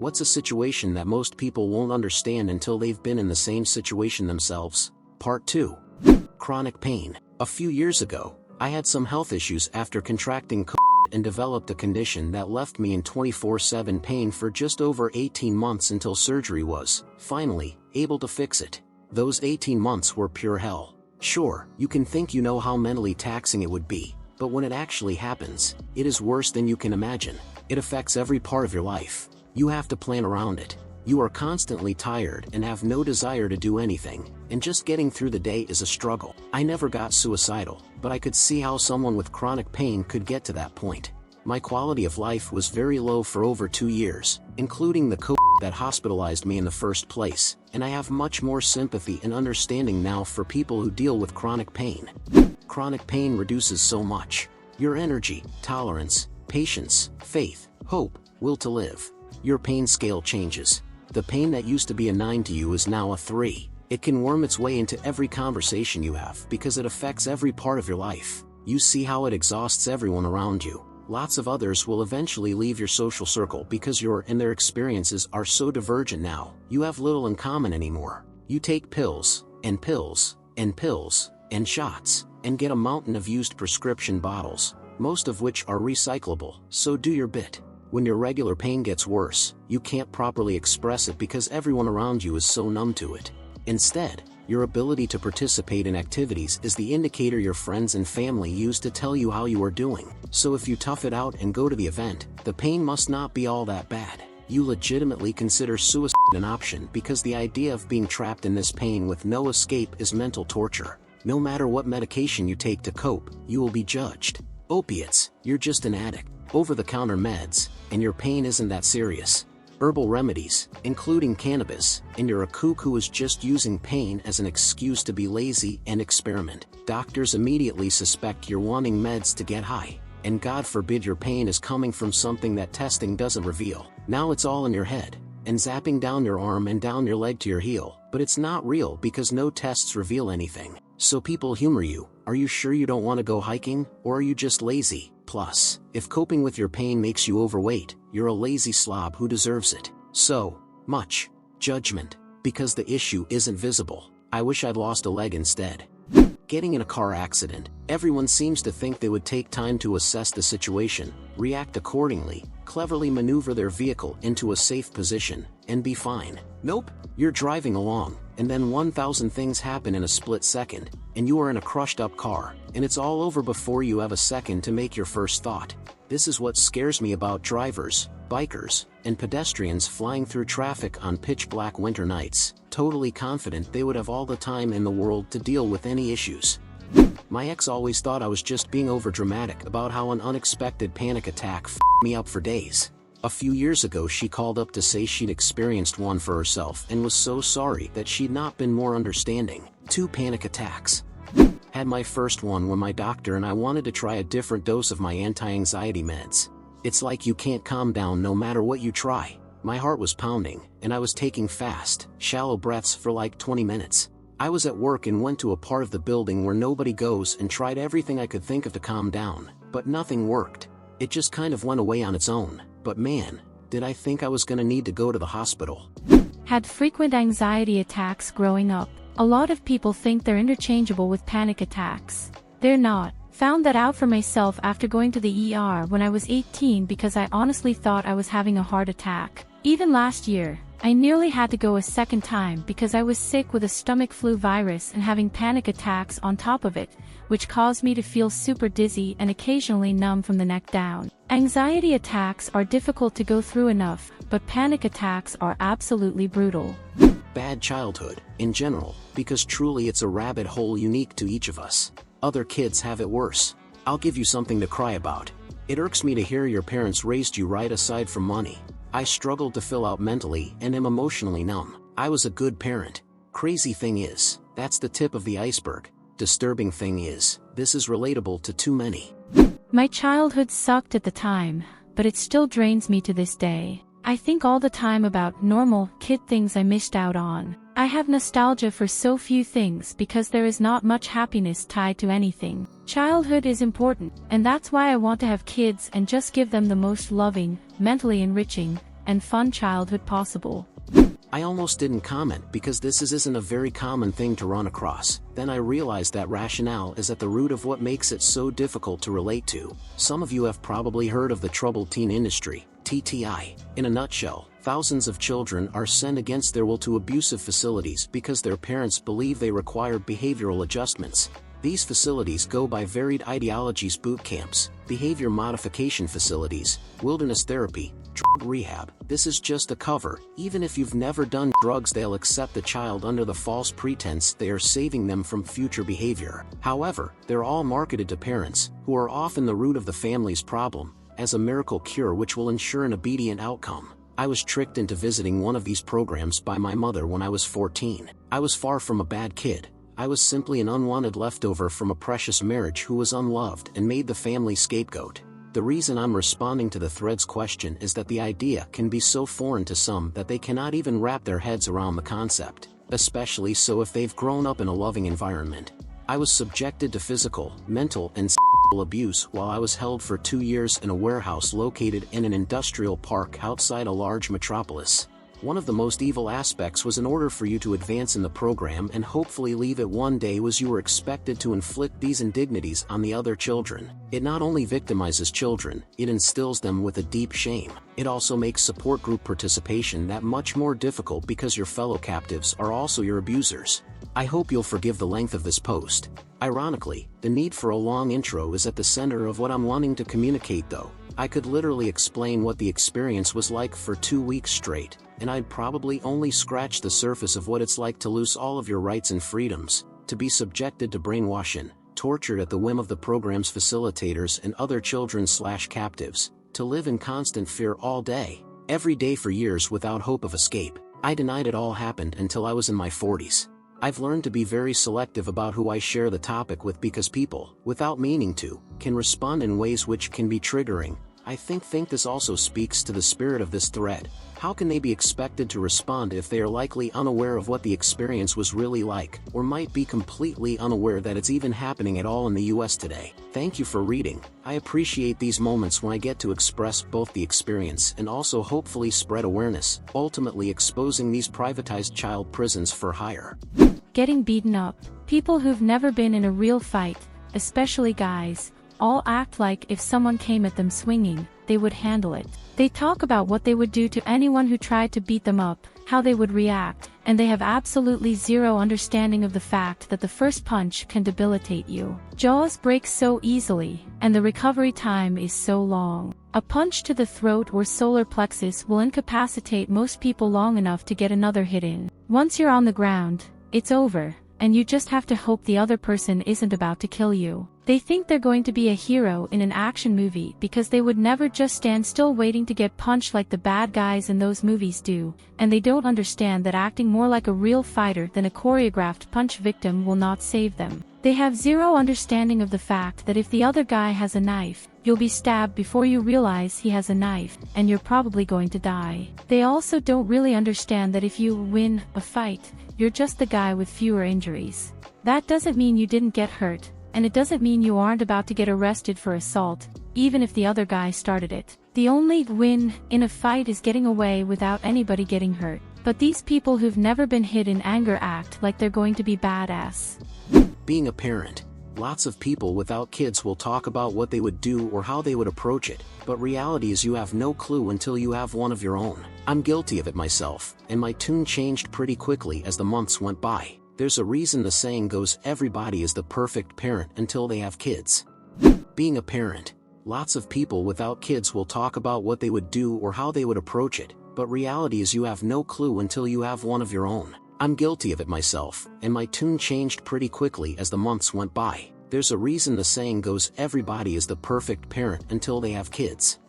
What's a situation that most people won't understand until they've been in the same situation themselves? Part 2. Chronic pain. A few years ago, I had some health issues after contracting COVID and developed a condition that left me in 24/7 pain for just over 18 months until surgery was, finally, able to fix it. Those 18 months were pure hell. Sure, you can think you know how mentally taxing it would be, but when it actually happens, it is worse than you can imagine. It affects every part of your life. You have to plan around it. You are constantly tired and have no desire to do anything, and just getting through the day is a struggle. I never got suicidal, but I could see how someone with chronic pain could get to that point. My quality of life was very low for over 2 years, including the COVID that hospitalized me in the first place, and I have much more sympathy and understanding now for people who deal with chronic pain. Chronic pain reduces so much. Your energy, tolerance, patience, faith, hope, will to live. Your pain scale changes. The pain that used to be a 9 to you is now a 3. It can worm its way into every conversation you have because it affects every part of your life. You see how it exhausts everyone around you. Lots of others will eventually leave your social circle because your and their experiences are so divergent now, you have little in common anymore. You take pills, and pills, and pills, and shots, and get a mountain of used prescription bottles, most of which are recyclable, so do your bit. When your regular pain gets worse, you can't properly express it because everyone around you is so numb to it. Instead, your ability to participate in activities is the indicator your friends and family use to tell you how you are doing. So if you tough it out and go to the event, the pain must not be all that bad. You legitimately consider suicide an option because the idea of being trapped in this pain with no escape is mental torture. No matter what medication you take to cope, you will be judged. Opiates, you're just an addict. Over-the-counter meds, and your pain isn't that serious. Herbal remedies, including cannabis, and you're a kook who is just using pain as an excuse to be lazy and experiment. Doctors immediately suspect you're wanting meds to get high, and God forbid your pain is coming from something that testing doesn't reveal. Now it's all in your head, and zapping down your arm and down your leg to your heel, but it's not real because no tests reveal anything. So people humor you. Are you sure you don't want to go hiking, or are you just lazy? Plus, if coping with your pain makes you overweight, you're a lazy slob who deserves it. So much judgment, because the issue isn't visible. I wish I'd lost a leg instead. Getting in a car accident, everyone seems to think they would take time to assess the situation, react accordingly, cleverly maneuver their vehicle into a safe position, and be fine. Nope, you're driving along, and then 1,000 things happen in a split second, and you are in a crushed up car, and it's all over before you have a second to make your first thought. This is what scares me about drivers, bikers, and pedestrians flying through traffic on pitch black winter nights, totally confident they would have all the time in the world to deal with any issues. My ex always thought I was just being overdramatic about how an unexpected panic attack f***ed me up for days. A few years ago she called up to say she'd experienced one for herself and was so sorry that she'd not been more understanding. 2 panic attacks. Had my first one when my doctor and I wanted to try a different dose of my anti-anxiety meds. It's like you can't calm down no matter what you try. My heart was pounding, and I was taking fast, shallow breaths for like 20 minutes. I was at work and went to a part of the building where nobody goes and tried everything I could think of to calm down, but nothing worked. It just kind of went away on its own, but man, did I think I was gonna need to go to the hospital. Had frequent anxiety attacks growing up. A lot of people think they're interchangeable with panic attacks. They're not. Found that out for myself after going to the ER when I was 18 because I honestly thought I was having a heart attack. Even last year, I nearly had to go a second time because I was sick with a stomach flu virus and having panic attacks on top of it, which caused me to feel super dizzy and occasionally numb from the neck down. Anxiety attacks are difficult to go through enough, but panic attacks are absolutely brutal. Bad childhood, in general, because truly it's a rabbit hole unique to each of us. Other kids have it worse. I'll give you something to cry about. It irks me to hear your parents raised you right aside from money. I struggled to fill out mentally and am emotionally numb. I was a good parent. Crazy thing is, that's the tip of the iceberg. Disturbing thing is, this is relatable to too many. My childhood sucked at the time, but it still drains me to this day. I think all the time about normal kid things I missed out on. I have nostalgia for so few things because there is not much happiness tied to anything. Childhood is important, and that's why I want to have kids and just give them the most loving, mentally enriching, and fun childhood possible. I almost didn't comment because this isn't a very common thing to run across. Then I realized that rationale is at the root of what makes it so difficult to relate to. Some of you have probably heard of the troubled teen industry, TTI. In a nutshell, thousands of children are sent against their will to abusive facilities because their parents believe they require behavioral adjustments. These facilities go by varied ideologies: boot camps, behavior modification facilities, wilderness therapy, drug rehab. This is just a cover. Even if you've never done drugs, they'll accept the child under the false pretense they are saving them from future behavior. However, they're all marketed to parents, who are often the root of the family's problem, as a miracle cure which will ensure an obedient outcome. I was tricked into visiting one of these programs by my mother when I was 14. I was far from a bad kid. I was simply an unwanted leftover from a precious marriage who was unloved and made the family scapegoat. The reason I'm responding to the thread's question is that the idea can be so foreign to some that they cannot even wrap their heads around the concept, especially so if they've grown up in a loving environment. I was subjected to physical, mental, and sexual abuse while I was held for 2 years in a warehouse located in an industrial park outside a large metropolis. One of the most evil aspects was, in order for you to advance in the program and hopefully leave it one day, was you were expected to inflict these indignities on the other children. It not only victimizes children, it instills them with a deep shame. It also makes support group participation that much more difficult because your fellow captives are also your abusers. I hope you'll forgive the length of this post. Ironically, the need for a long intro is at the center of what I'm wanting to communicate, though. I could literally explain what the experience was like for 2 weeks straight, and I'd probably only scratch the surface of what it's like to lose all of your rights and freedoms, to be subjected to brainwashing, tortured at the whim of the program's facilitators and other children/captives, to live in constant fear all day, every day for years without hope of escape. I denied it all happened until I was in my 40s. I've learned to be very selective about who I share the topic with because people, without meaning to, can respond in ways which can be triggering. I think this also speaks to the spirit of this thread. How can they be expected to respond if they are likely unaware of what the experience was really like, or might be completely unaware that it's even happening at all in the US today? Thank you for reading. I appreciate these moments when I get to express both the experience and also hopefully spread awareness, ultimately exposing these privatized child prisons for hire. Getting beaten up. People who've never been in a real fight, especially guys, all act like if someone came at them swinging, they would handle it. They talk about what they would do to anyone who tried to beat them up, how they would react, and they have absolutely zero understanding of the fact that the first punch can debilitate you. Jaws break so easily, and the recovery time is so long. A punch to the throat or solar plexus will incapacitate most people long enough to get another hit in. Once you're on the ground, it's over, and you just have to hope the other person isn't about to kill you. They think they're going to be a hero in an action movie because they would never just stand still waiting to get punched like the bad guys in those movies do, and they don't understand that acting more like a real fighter than a choreographed punch victim will not save them. They have zero understanding of the fact that if the other guy has a knife, you'll be stabbed before you realize he has a knife, and you're probably going to die. They also don't really understand that if you win a fight, you're just the guy with fewer injuries. That doesn't mean you didn't get hurt, and it doesn't mean you aren't about to get arrested for assault, even if the other guy started it. The only win in a fight is getting away without anybody getting hurt. But these people who've never been hit in anger act like they're going to be badass. Being a parent. Lots of people without kids will talk about what they would do or how they would approach it, but reality is you have no clue until you have one of your own. I'm guilty of it myself, and my tune changed pretty quickly as the months went by. There's a reason the saying goes, everybody is the perfect parent until they have kids. Being a parent. Lots of people without kids will talk about what they would do or how they would approach it, but reality is you have no clue until you have one of your own. I'm guilty of it myself, and my tune changed pretty quickly as the months went by. There's a reason the saying goes, everybody is the perfect parent until they have kids.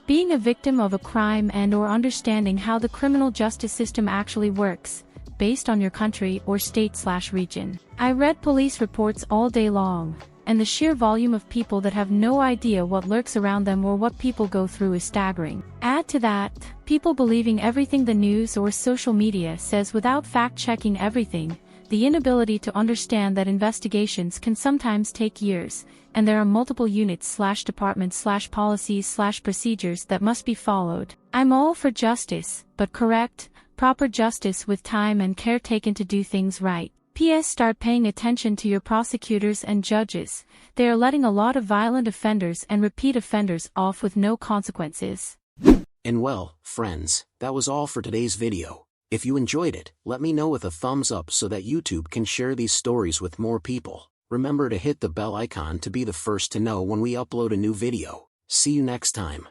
Being a victim of a crime and/or understanding how the criminal justice system actually works, based on your country or state/region. I read police reports all day long, and the sheer volume of people that have no idea what lurks around them or what people go through is staggering. Add to that, people believing everything the news or social media says without fact-checking everything. the inability to understand that investigations can sometimes take years, and there are multiple units/departments/policies/procedures that must be followed. I'm all for justice, but correct, proper justice with time and care taken to do things right. P.S. Start paying attention to your prosecutors and judges. They are letting a lot of violent offenders and repeat offenders off with no consequences. And well, friends, that was all for today's video. If you enjoyed it, let me know with a thumbs up so that YouTube can share these stories with more people. Remember to hit the bell icon to be the first to know when we upload a new video. See you next time.